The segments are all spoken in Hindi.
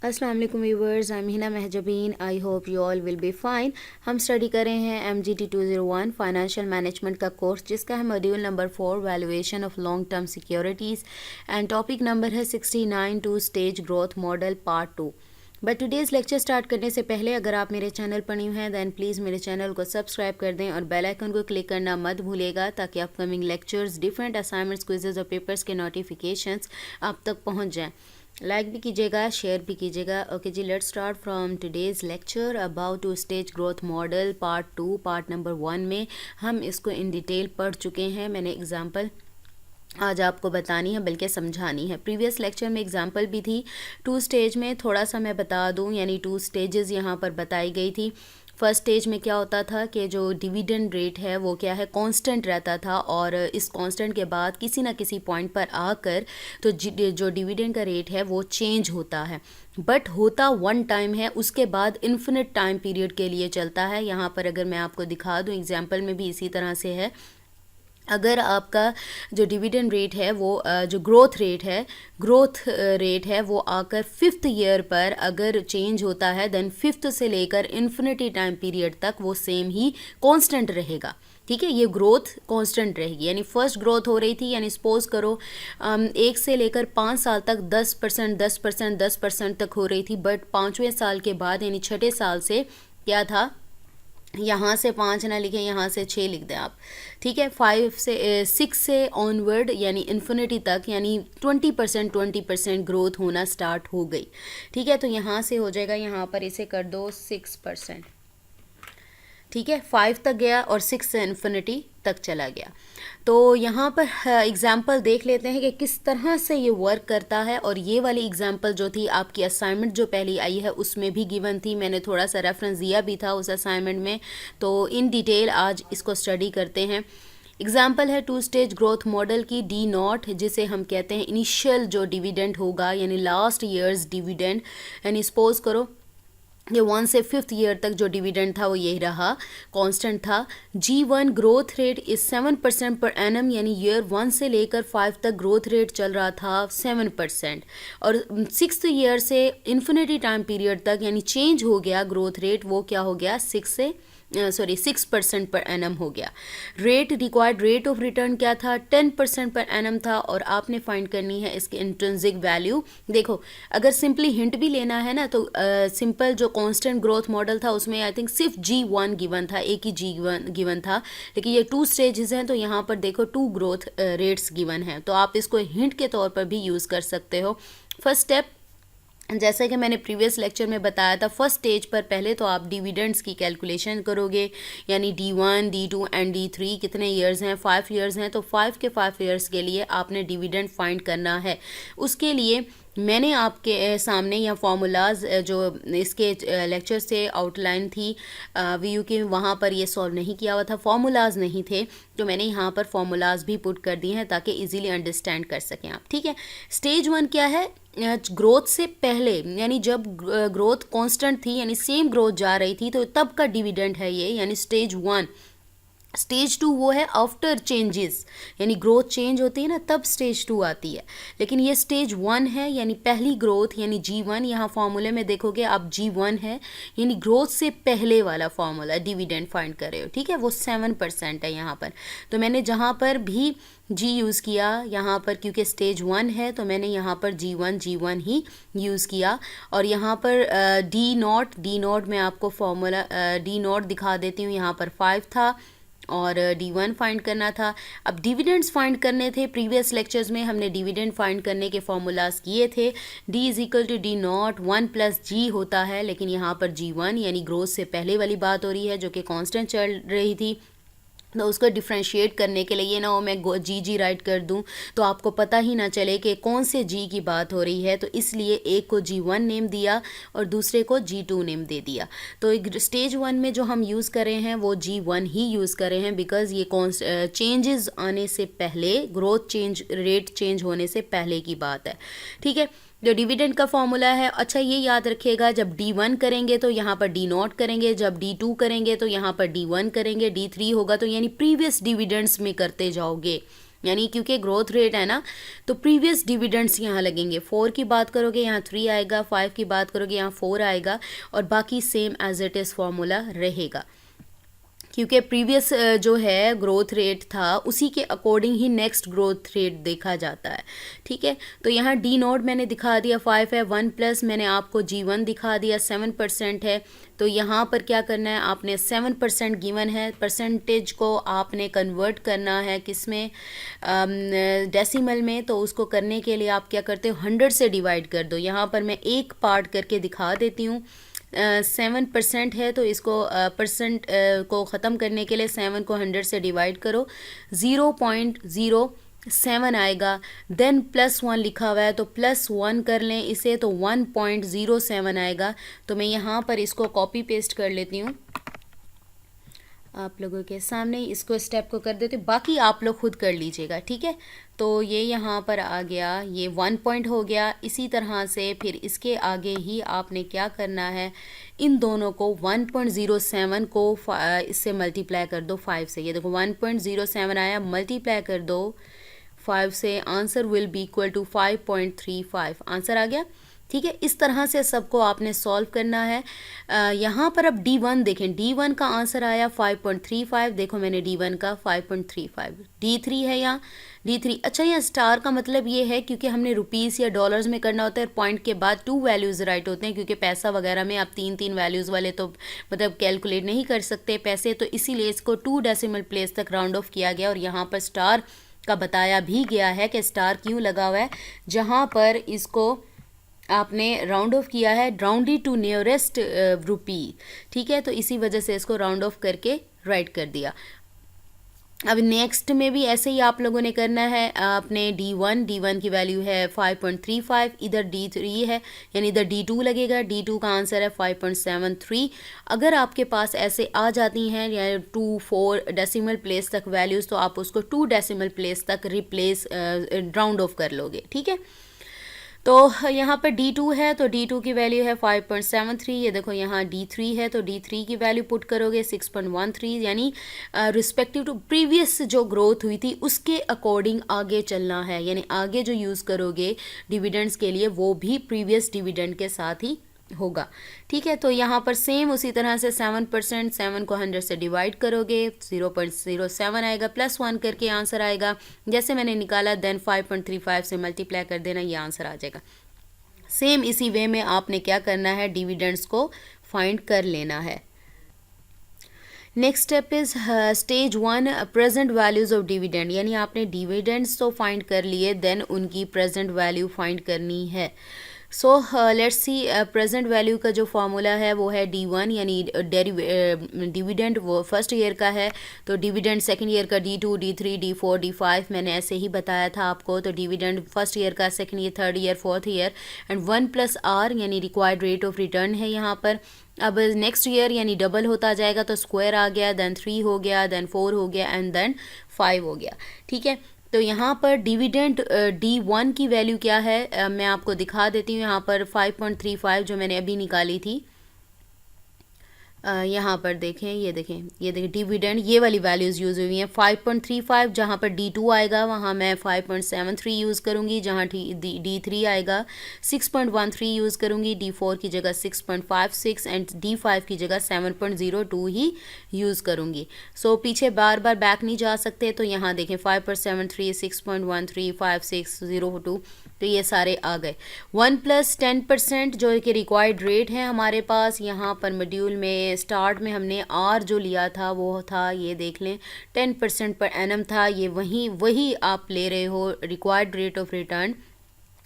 अस्सलाम वालेकुम viewers, I am Hina Mahjabeen. I hope you all will be fine. हम स्टडी कर रहे हैं MGT 201 फाइनेंशियल मैनेजमेंट का कोर्स, जिसका है module number 4 valuation of long term securities and topic number है 69 two stage growth model part 2। But today's lecture start करने से पहले अगर आप मेरे चैनल पर न्यू हैं दैन प्लीज़ मेरे चैनल को सब्सक्राइब कर दें और बेल आइकन को क्लिक करना मत भूलिएगा, ताकि upcoming lectures, different assignments, quizzes और पेपर्स के नोटिफिकेशंस आप तक पहुंच जाएं। लाइक भी कीजिएगा, शेयर भी कीजिएगा। ओके जी, let's start from today's lecture about two stage growth model part 2। Part number 1 में हम इसको इन डिटेल पढ़ चुके हैं। मैंने एग्जांपल आज आपको बतानी है, बल्कि समझानी है। प्रीवियस लेक्चर में एग्जांपल भी थी। 2 स्टेज में थोड़ा सा मैं बता दूं, यानी 2 स्टेजेस यहाँ पर बताई गई थी। फर्स्ट स्टेज में क्या होता था कि जो डिविडेंड रेट है वो क्या है, कांस्टेंट रहता था, और इस कांस्टेंट के बाद किसी ना किसी पॉइंट पर आकर तो जो डिविडेंड का रेट है वो चेंज होता है, बट होता वन टाइम है, उसके बाद इन्फिनिट टाइम पीरियड के लिए चलता है। यहाँ पर अगर मैं आपको दिखा दूँ एग्जाम्पल में भी इसी तरह से है। अगर आपका जो डिविडेंड रेट है वो जो ग्रोथ रेट है वो आकर 5th ईयर पर अगर चेंज होता है, देन 5th से लेकर इन्फिनिटी टाइम पीरियड तक वो सेम ही कांस्टेंट रहेगा। ठीक है, ये ग्रोथ कांस्टेंट रहेगी। यानी फर्स्ट ग्रोथ हो रही थी, यानी सपोज करो 1 से लेकर 5 साल तक 10% 10% 10% तक हो रही थी, बट 5वें साल के बाद यानी 6ठे साल से क्या था, यहाँ से 5 ना लिखें, यहाँ से 6 लिख दें आप। ठीक है, 6 से ऑनवर्ड यानी इन्फिनिटी तक, यानी 20% ग्रोथ होना स्टार्ट हो गई। ठीक है, तो यहाँ से हो जाएगा, यहाँ पर इसे कर दो 6%। ठीक है, 5 तक गया और 6 से इन्फिनिटी तक चला गया। तो यहाँ पर एग्जाम्पल देख लेते हैं कि किस तरह से ये वर्क करता है। और ये वाली एग्जाम्पल जो थी आपकी असाइनमेंट जो पहली आई है उसमें भी गिवन थी, मैंने थोड़ा सा रेफरेंस दिया भी था उस असाइनमेंट में। तो इन डिटेल आज इसको स्टडी करते हैं। एग्जाम्पल है 2 स्टेज ग्रोथ मॉडल की डी नॉट, जिसे हम कहते हैं इनिशियल जो डिविडेंड होगा, यानी लास्ट ईयर्स डिविडेंड। यानी सपोज करो ये 1 से 5th ईयर तक जो डिविडेंड था वो यही रहा, कांस्टेंट था। G1 growth rate is 7% per annum, यानी ईयर 1 से लेकर 5 तक ग्रोथ रेट चल रहा था 7%, और 6th ईयर से इन्फिनिटी टाइम पीरियड तक यानी चेंज हो गया ग्रोथ रेट, वो क्या हो गया 6% पर एनम हो गया। Rate required rate of return क्या था, 10% पर एनम था, और आपने फाइंड करनी है इसकी इंट्रिंसिक वैल्यू। देखो, अगर सिंपली हिंट भी लेना है ना तो सिंपल जो कांस्टेंट ग्रोथ मॉडल था उसमें आई थिंक सिर्फ G1 गिवन था, एक ही G1 गिवन था। लेकिन ये 2 स्टेजेस हैं तो यहाँ पर देखो 2 ग्रोथ रेट्स गिवन हैं, तो आप इसको हिंट के तौर पर भी यूज़ कर सकते हो। फर्स्ट स्टेप, जैसा कि मैंने प्रीवियस लेक्चर में बताया था, फर्स्ट स्टेज पर पहले तो आप डिविडेंड्स की कैलकुलेशन करोगे, यानी D1 D2 एंड D3 कितने इयर्स हैं, 5 इयर्स हैं, तो 5 के 5 इयर्स के लिए आपने डिविडेंड फाइंड करना है। उसके लिए मैंने आपके सामने यह फार्मूलाज जो इसके लेक्चर से आउटलाइन थी VU की, वहाँ पर ये सॉल्व नहीं किया हुआ था, फार्मूलाज नहीं थे, तो मैंने यहाँ पर फार्मूलाज भी पुट कर दिए हैं ताकि इजीली अंडरस्टैंड कर सकें आप। ठीक है, स्टेज 1 क्या है, ग्रोथ से पहले, यानी जब ग्रोथ कांस्टेंट थी, यानी सेम ग्रोथ जा रही थी, तो तब का डिविडेंड है ये, यानी स्टेज 1। स्टेज 2 वो है आफ्टर चेंजेस, यानी ग्रोथ चेंज होती है ना तब स्टेज 2 आती है। लेकिन ये स्टेज 1 है, यानी पहली ग्रोथ, यानी G1। यहाँ फॉर्मूले में देखोगे आप G1 है, यानी ग्रोथ से पहले वाला फॉर्मूला डिविडेंड फाइंड कर रहे हो। ठीक है, वो 7% है यहाँ पर। तो मैंने जहाँ पर भी G यूज़ किया यहाँ पर, क्योंकि स्टेज 1 है तो मैंने यहाँ पर G1 ही यूज़ किया। और यहाँ पर डी नॉट में आपको फॉर्मूला डी नॉट दिखा देती हूँ। यहाँ पर 5 था और D1 फाइंड करना था। अब डिविडेंड्स फाइंड करने थे, प्रीवियस लेक्चर्स में हमने डिविडेंड फाइंड करने के फॉर्मूलाज किए थे। D is equal to D not 1 plus G होता है, लेकिन यहाँ पर G1 यानी ग्रोथ से पहले वाली बात हो रही है जो कि कांस्टेंट चल रही थी। तो उसको डिफ्रेंशिएट करने के लिए ये ना हो मैं जी राइट कर दूं तो आपको पता ही ना चले कि कौन से जी की बात हो रही है, तो इसलिए एक को G1 नेम दिया और दूसरे को G2 नेम दे दिया। तो स्टेज 1 में जो हम यूज़ कर रहे हैं वो G1 ही यूज़ कर रहे हैं, बिकॉज ये चेंजेस आने से पहले, ग्रोथ चेंज रेट चेंज होने से पहले की बात है। ठीक है, जो डिविडेंड का फॉर्मूला है, अच्छा ये याद रखिएगा, जब D1 करेंगे तो यहाँ पर D नॉट करेंगे, जब D2 करेंगे तो यहाँ पर D1 करेंगे, D3 होगा तो यानी प्रीवियस डिविडेंड्स में करते जाओगे। यानी क्योंकि ग्रोथ रेट है ना, तो प्रीवियस डिविडेंड्स यहाँ लगेंगे। 4 की बात करोगे यहाँ 3 आएगा, 5 की बात करोगे यहाँ 4 आएगा, और बाकी same as it is formula रहेगा, क्योंकि प्रीवियस जो है ग्रोथ रेट था उसी के अकॉर्डिंग ही नेक्स्ट ग्रोथ रेट देखा जाता है। ठीक है, तो यहाँ डी नोट मैंने दिखा दिया 5 है, 1 प्लस मैंने आपको G1 दिखा दिया 7% है। तो यहाँ पर क्या करना है, आपने 7% गिवन है, परसेंटेज को आपने कन्वर्ट करना है किस में, डेसिमल में। तो उसको करने के लिए आप क्या करते हो, 100 से डिवाइड कर दो। यहाँ पर मैं एक पार्ट करके दिखा देती हूँ। 7% है तो इसको परसेंट को ख़त्म करने के लिए 7 को 100 से डिवाइड करो, 0.07 आएगा। देन +1 लिखा हुआ है तो +1 कर लें इसे, तो 1.07 आएगा। तो मैं यहाँ पर इसको कॉपी पेस्ट कर लेती हूँ आप लोगों के सामने, इसको स्टेप को कर देते, बाकी आप लोग खुद कर लीजिएगा। ठीक है, तो ये यहाँ पर आ गया, ये 1 पॉइंट हो गया। इसी तरह से फिर इसके आगे ही आपने क्या करना है, इन दोनों को 1.07 को इससे मल्टीप्लाई कर दो 5 से। ये देखो 1.07 आया, मल्टीप्लाई कर दो 5 से, answer will be equal to 5.35, answer आ गया। ठीक है, इस तरह से सबको आपने सॉल्व करना है। यहाँ पर अब D1 देखें, D1 का आंसर आया 5.35, देखो मैंने D1 का 5.35, D3 है यहाँ, D3। अच्छा, यहाँ स्टार का मतलब ये है क्योंकि हमने रुपीज़ या डॉलर्स में करना होता है, पॉइंट के बाद 2 वैल्यूज़ राइट होते हैं, क्योंकि पैसा वगैरह में आप 3 वैल्यूज़ वाले तो मतलब कैलकुलेट नहीं कर सकते पैसे, तो इसीलिए इसको 2 डेसिमल प्लेस तक राउंड ऑफ किया गया। और यहाँ पर स्टार का बताया भी गया है कि स्टार क्यों लगा हुआ है, जहाँ पर इसको आपने राउंड ऑफ किया है राउंडी टू नियरेस्ट रुपी। ठीक है, तो इसी वजह से इसको राउंड ऑफ करके राइट कर दिया। अब नेक्स्ट में भी ऐसे ही आप लोगों ने करना है। आपने D1 की वैल्यू है 5.35, इधर D3 है, यानी इधर D2 लगेगा, D2 का आंसर है 5.73। अगर आपके पास ऐसे आ जाती हैं या 2-4 डेसिमल प्लेस तक वैल्यूज़, तो आप उसको 2 डेसिमल प्लेस तक रिप्लेस राउंड ऑफ कर लोगे। ठीक है, तो यहाँ पर D2 है तो D2 की वैल्यू है 5.73। ये देखो यहाँ D3 है तो D3 की वैल्यू पुट करोगे 6.13, यानी रिस्पेक्टिव टू प्रीवियस जो ग्रोथ हुई थी उसके अकॉर्डिंग आगे चलना है, यानी आगे जो यूज़ करोगे डिविडेंड्स के लिए वो भी प्रीवियस डिविडेंड के साथ ही होगा। ठीक है, तो यहाँ पर सेम उसी तरह से 7%, 7 को 100 से डिवाइड करोगे 0.07 आएगा, +1 करके आंसर आएगा, जैसे मैंने निकाला। देन 5.35 से मल्टीप्लाई कर देना, ये आंसर आ जाएगा। सेम इसी वे में आपने क्या करना है, डिविडेंड्स को फाइंड कर लेना है। Next step is stage 1, present values of dividend, यानी आपने डिविडेंड्स तो फाइंड कर लिए, देन उनकी प्रेजेंट वैल्यू फाइंड करनी है। So let's see, present value का जो फार्मूला है वो है D1, यानी डिविडेंड वो फर्स्ट ईयर का है, तो डिविडेंड सेकंड ईयर का D2, D3, D4, D5 मैंने ऐसे ही बताया था आपको। तो डिविडेंड फर्स्ट ईयर का, second year, third year, fourth year, and 1+R यानी रिक्वायर्ड रेट ऑफ रिटर्न है यहाँ पर। अब नेक्स्ट ईयर यानी डबल होता जाएगा, तो स्क्वायर आ गया, देन 3 हो गया, देन 4 हो गया, एंड देन 5 हो गया। ठीक है, तो यहाँ पर डिविडेंड D1 की वैल्यू क्या है, मैं आपको दिखा देती हूँ। यहाँ पर 5.35 जो मैंने अभी निकाली थी, यहाँ पर देखें, ये देखें डिविडेंड, ये वाली वैल्यूज़ यूज़ हुई हैं। 5.35 जहाँ पर D2 आएगा वहाँ मैं 5.73 यूज़ करूँगी, जहाँ D3 आएगा 6.13 यूज़ करूँगी, D4 की जगह 6.56 एंड D5 की जगह 7.02 ही यूज़ करूँगी। सो पीछे बार बार बैक नहीं जा सकते, तो यहाँ देखें 5.73, 6.13, 5.602, तो ये सारे आ गए। 1+10% जो कि रिक्वायर्ड रेट है हमारे पास। यहाँ पर मॉड्यूल में स्टार्ट में हमने R जो लिया था वो था, ये देख लें 10% पर एनम था, ये वही आप ले रहे हो रिक्वायर्ड रेट ऑफ रिटर्न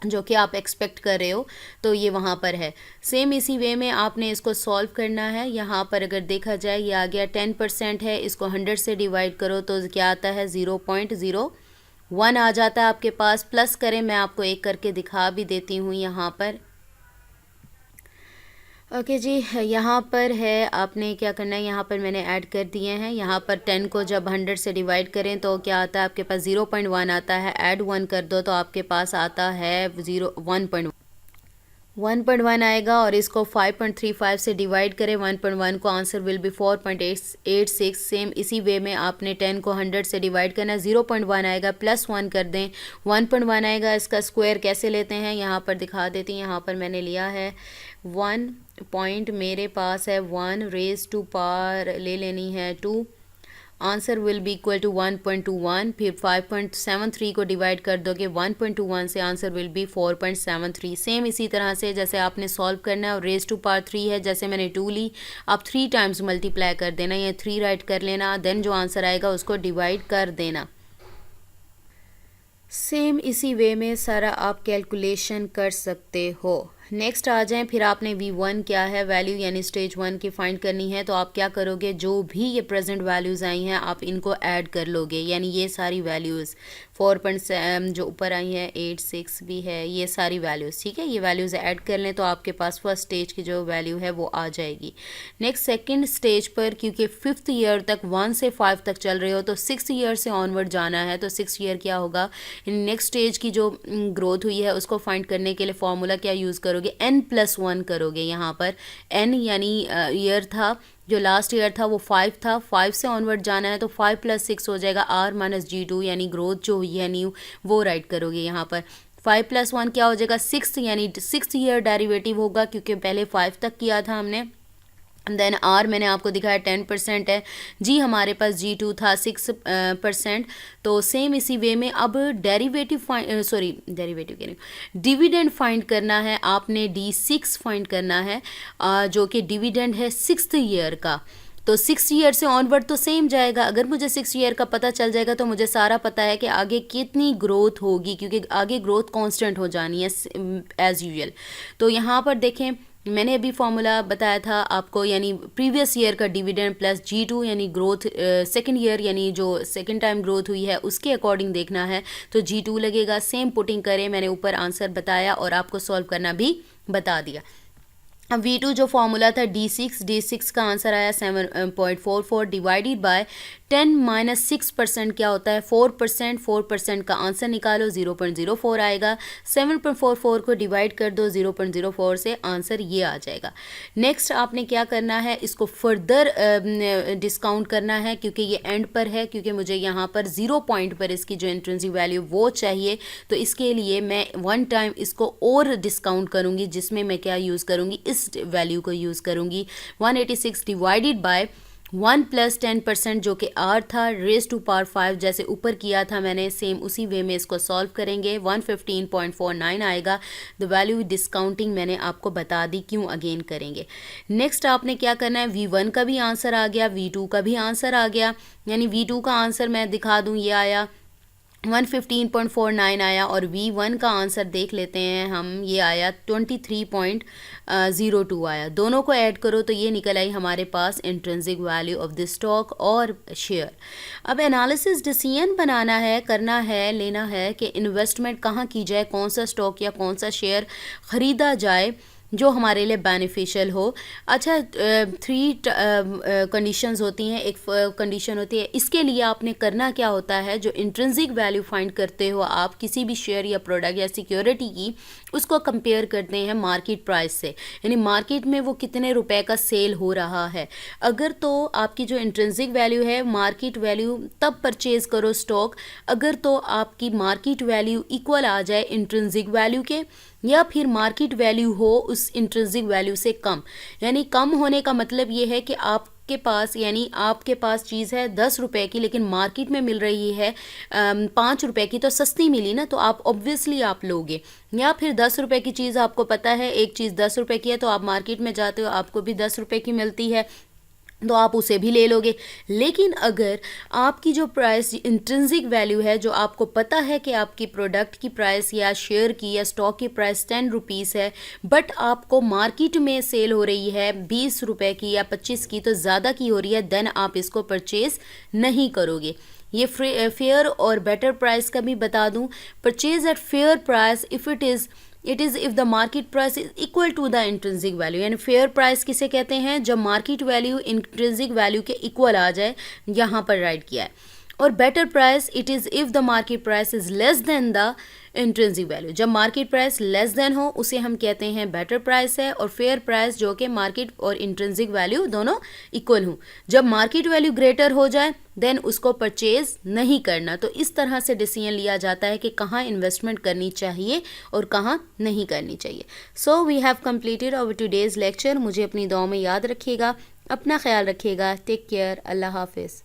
जो कि आप एक्सपेक्ट कर रहे हो, तो ये वहाँ पर है। सेम इसी वे में आपने इसको सॉल्व करना है। यहाँ पर अगर देखा जाए ये आ गया 10% है, इसको 100 से डिवाइड करो तो क्या आता है 0.01 आ जाता है आपके पास। प्लस करें, मैं आपको एक करके दिखा भी देती हूँ यहाँ पर। ओके जी, यहाँ पर है आपने क्या करना है, यहाँ पर मैंने ऐड कर दिए हैं। यहाँ पर 10 को जब 100 से डिवाइड करें तो क्या आता है आपके पास 0.1 आता है, ऐड 1 कर दो तो आपके पास आता है 1.1। 1.1 आएगा और इसको 5.35 से डिवाइड करें 1.1 को, आंसर विल बी 4.86। सेम इसी वे में आपने 10 को 100 से डिवाइड करना है, 0.1 आएगा, +1 कर दें, 1.1 आएगा। इसका स्क्वायर कैसे लेते हैं यहाँ पर दिखा देती हैं। यहाँ पर मैंने लिया है 1 पॉइंट, मेरे पास है 1 रेज टू पावर ले लेनी है 2, answer will be equal to 1.21। फिर 5.73 को डिवाइड कर दोगे 1.21 से, आंसर विल बी 4.73। सेम इसी तरह से जैसे आपने सॉल्व करना है और रेज टू पावर 3 है, जैसे मैंने 2 ली, आप 3 टाइम्स मल्टीप्लाई कर देना, या 3 राइट कर लेना, देन जो आंसर आएगा उसको डिवाइड कर देना। सेम इसी वे में सारा आप कैलकुलेशन कर सकते हो। नेक्स्ट आ जाएं, फिर आपने V1 क्या है वैल्यू यानी स्टेज 1 की फाइंड करनी है। तो आप क्या करोगे, जो भी ये प्रेजेंट वैल्यूज़ आई हैं आप इनको ऐड कर लोगे, यानी ये सारी वैल्यूज़ 4.7 जो ऊपर आई हैं, 86 भी है, ये सारी वैल्यूज़, ठीक है, ये वैल्यूज़ ऐड कर लें तो आपके पास फर्स्ट स्टेज की जो वैल्यू है वो आ जाएगी। नेक्स्ट सेकेंड स्टेज पर क्योंकि 5th ईयर तक 1 से 5 तक चल रहे हो तो 6th ईयर से ऑनवर्ड जाना है, तो 6th ईयर क्या होगा, नेक्स्ट स्टेज की जो ग्रोथ हुई है उसको फाइंड करने के लिए फॉर्मूला क्या यूज़ करोगे, n+1 करोगे। यहाँ पर n यानी ईयर था, जो लास्ट ईयर था वो 5 था, 5 से ऑनवर्ड जाना है तो 5 + 6 हो जाएगा R-G2, यानी ग्रोथ जो हुई है न्यू वो राइट करोगे। यहाँ पर 5 + 1 क्या हो जाएगा 6, यानी 6th ईयर डेरिवेटिव होगा क्योंकि पहले 5 तक किया था हमने। देन आर मैंने आपको दिखाया 10% है, जी हमारे पास G2 था 6%। तो सेम इसी वे में अब डेरिवेटिव डेरिवेटिव कह रही हूँ, डिविडेंड फाइंड करना है आपने, D6 फाइंड करना है, जो कि डिविडेंड है 6th ईयर का। तो 6th ईयर से ऑनवर्ड तो सेम जाएगा। अगर मुझे 6th ईयर का पता चल जाएगा तो मुझे सारा पता है कि आगे कितनी ग्रोथ होगी, क्योंकि आगे ग्रोथ कांस्टेंट हो जानी है एज़ यूजुअल। तो यहाँ पर देखें, मैंने अभी फॉर्मूला बताया था आपको, यानी प्रीवियस ईयर का डिविडेंड प्लस G2 यानी ग्रोथ सेकंड ईयर यानी जो सेकंड टाइम ग्रोथ हुई है उसके अकॉर्डिंग देखना है, तो G2 लगेगा। सेम पुटिंग करें, मैंने ऊपर आंसर बताया और आपको सॉल्व करना भी बता दिया। अब V2 जो फॉर्मूला था D6 का आंसर आया 7.44 डिवाइडेड बाय 10 - 6% क्या होता है 4%, 4% का आंसर निकालो 0.04 आएगा। 7.44 को डिवाइड कर दो 0.04 से, आंसर ये आ जाएगा। नेक्स्ट आपने क्या करना है, इसको फर्दर डिस्काउंट करना है क्योंकि ये एंड पर है, क्योंकि मुझे यहाँ पर 0 पॉइंट पर इसकी जो इंट्रिंसिक वैल्यू वो चाहिए। तो इसके लिए मैं 1 टाइम इसको और डिस्काउंट करूँगी, जिसमें मैं क्या यूज़ करूँगी, इस वैल्यू को यूज़ करूँगी। 186 डिवाइडेड बाय 1 + 10% जो कि R था, रेज टू पावर 5 जैसे ऊपर किया था मैंने, सेम उसी वे में इसको सॉल्व करेंगे। 115.49 आएगा। द वैल्यू डिस्काउंटिंग मैंने आपको बता दी, क्यों अगेन करेंगे। नेक्स्ट आपने क्या करना है, V1 का भी आंसर आ गया, V2 का भी आंसर आ गया, यानी V2 का आंसर मैं दिखा दूँ, ये आया 115.49 आया, और V1 का आंसर देख लेते हैं हम, ये आया 23.02 आया। दोनों को ऐड करो तो ये निकल आई हमारे पास intrinsic value of the stock और शेयर। अब एनालिसिस डिसीजन बनाना है, करना है, लेना है कि इन्वेस्टमेंट कहाँ की जाए, कौन सा स्टॉक या कौन सा शेयर ख़रीदा जाए जो हमारे लिए बेनिफिशियल हो। अच्छा, 3 कंडीशंस होती हैं। एक कंडीशन होती है, इसके लिए आपने करना क्या होता है, जो इंट्रिंसिक वैल्यू फाइंड करते हो आप किसी भी शेयर या प्रोडक्ट या सिक्योरिटी की, उसको कंपेयर करते हैं मार्केट प्राइस से, यानी मार्केट में वो कितने रुपए का सेल हो रहा है। अगर तो आपकी जो इंट्रिंसिक वैल्यू है, मार्केट वैल्यू, तब परचेज करो स्टॉक। अगर तो आपकी मार्केट वैल्यू इक्वल आ जाए इंट्रिंसिक वैल्यू के, या फिर मार्केट वैल्यू हो उस इंट्रिंसिक वैल्यू से कम, यानी कम होने का मतलब ये है कि आपके पास, यानी आपके पास चीज़ है 10 रुपए की लेकिन मार्केट में मिल रही है 5 रुपए की, तो सस्ती मिली ना, तो आप ऑब्वियसली आप लोगे। या फिर 10 रुपए की चीज़ आपको पता है, एक चीज़ 10 रुपए की है, तो आप मार्केट में जाते हो, आपको भी 10 रुपए की मिलती है, तो आप उसे भी ले लोगे। लेकिन अगर आपकी जो प्राइस इंट्रिंसिक वैल्यू है, जो आपको पता है कि आपकी प्रोडक्ट की प्राइस या शेयर की या स्टॉक की प्राइस 10 रुपीज़ है, बट आपको मार्केट में सेल हो रही है 20 रुपए की या 25 की, तो ज़्यादा की हो रही है, देन आप इसको परचेज़ नहीं करोगे। ये फेयर और बेटर प्राइस का भी बता दूं, purchase at fair price if it is if the market price is equal to the intrinsic value, यानी फेयर प्राइस किसे कहते हैं, जब मार्केट वैल्यू इंट्रिंसिक वैल्यू के इक्वल आ जाए, यहाँ पर राइट किया है। और better price it is if the market price is less than the intrinsic value. जब मार्केट प्राइस लेस देन हो उसे हम कहते हैं बेटर प्राइस है, और फेयर प्राइस जो कि मार्केट और इंट्रिंसिक वैल्यू दोनों इक्वल हो। जब मार्केट वैल्यू ग्रेटर हो जाए देन उसको परचेज नहीं करना। तो इस तरह से डिसीजन लिया जाता है कि कहाँ इन्वेस्टमेंट करनी चाहिए और कहाँ नहीं करनी चाहिए। So we have completed our today's lecture. मुझे अपनी दुआ में याद रखिएगा, अपना ख्याल रखिएगा। टेक केयर, अल्लाह हाफिज़।